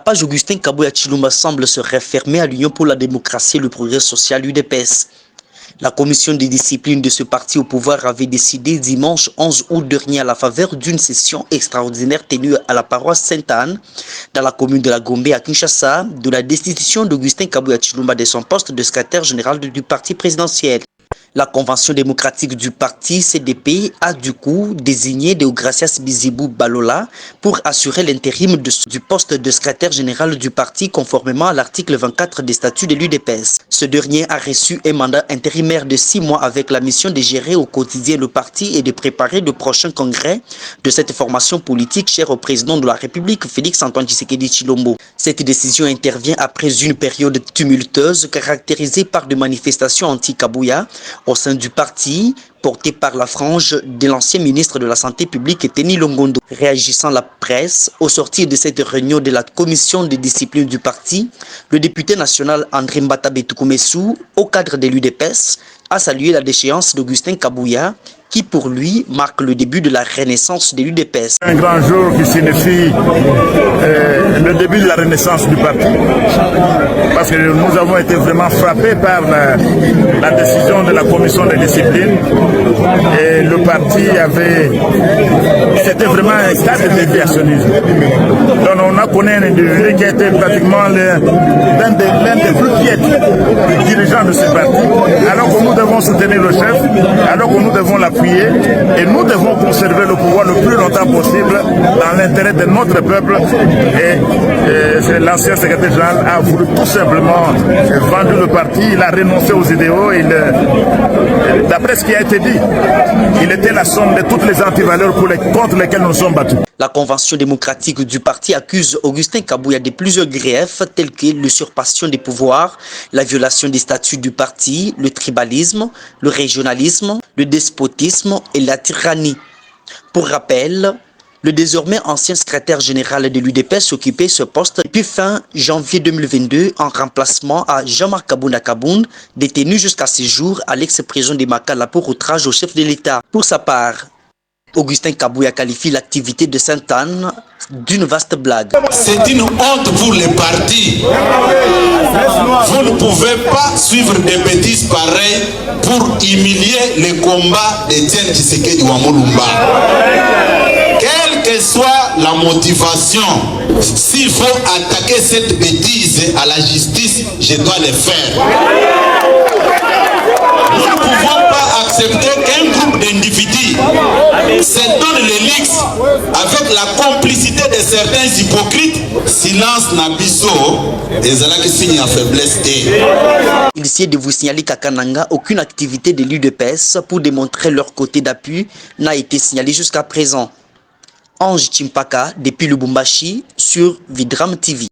page Augustin Kabuya Tshilombo semble se référer à l'Union pour la démocratie et le progrès social UDPS. La commission de discipline de ce parti au pouvoir avait décidé dimanche 11 août dernier à la faveur d'une session extraordinaire tenue à la paroisse Sainte-Anne dans la commune de la Gombe à Kinshasa de la destitution d'Augustin Kabuya Tshilombo de son poste de secrétaire général du parti présidentiel. La convention démocratique du parti CDP a du coup désigné Deogracias Bizibou Balola pour assurer l'intérim du poste de secrétaire général du parti conformément à l'article 24 des statuts de l'UDPS. Ce dernier a reçu un mandat intérimaire de 6 mois avec la mission de gérer au quotidien le parti et de préparer le prochain congrès de cette formation politique chère au président de la République, Félix-Antoine Tshisekedi Tshilombo. Cette décision intervient après une période tumultueuse caractérisée par des manifestations anti-Kabuya au sein du parti, porté par la frange de l'ancien ministre de la Santé publique Teni Longondo. Réagissant la presse, au sortir de cette réunion de la commission de discipline du parti, le député national André Mbata Betukumesou, au cadre de l'UDPS, a salué la déchéance d'Augustin Kabuya, qui pour lui marque le début de la renaissance de l'UDPS. Un grand jour qui signifie le début de la renaissance du parti, parce que nous avons été vraiment frappés par la décision de la commission de discipline et le parti c'était vraiment un cas de déviationnisme. Donc on a connu un individu qui a été pratiquement l'un des plus piètres dirigeants de ce parti, alors que nous devons soutenir le chef, alors que nous devons l'appuyer et nous devons conserver le pouvoir le plus longtemps possible dans l'intérêt de notre peuple. Et l'ancien secrétaire général a voulu tout simplement vendre le parti, il a renoncé aux idéaux. D'après ce qui a été dit, il était la somme de toutes les antivaleurs contre lesquelles nous sommes battus. La convention démocratique du parti accuse Augustin Kabuya de plusieurs griefs tels que l'usurpation des pouvoirs, la violation des statuts du parti, le tribalisme, le régionalisme, le despotisme et la tyrannie. Pour rappel, le désormais ancien secrétaire général de l'UDPS occupait ce poste depuis fin janvier 2022 en remplacement à Jean-Marc Kabounda Kabound, détenu jusqu'à ce jour à l'ex-prison de Makala pour outrage au chef de l'État. Pour sa part, Augustin Kabuya qualifie l'activité de Sainte-Anne d'une vaste blague. C'est une honte pour les partis. Vous ne pouvez pas suivre des bêtises pareilles pour humilier les combats d'Étienne Tshisekedi Wamulumba. Quelle que soit la motivation, s'il faut attaquer cette bêtise à la justice, je dois le faire. Nous ne pouvons pas accepter qu'un groupe d'individus se donne les leaks avec la complicité de certains hypocrites. Silence Nabiso et Zalaki signe à faiblesse. Il s'est de vous signaler qu'à Kananga, aucune activité de l'UDPS pour démontrer leur côté d'appui n'a été signalée jusqu'à présent. Ange Chimpaka depuis Lubumbashi sur Vidram TV.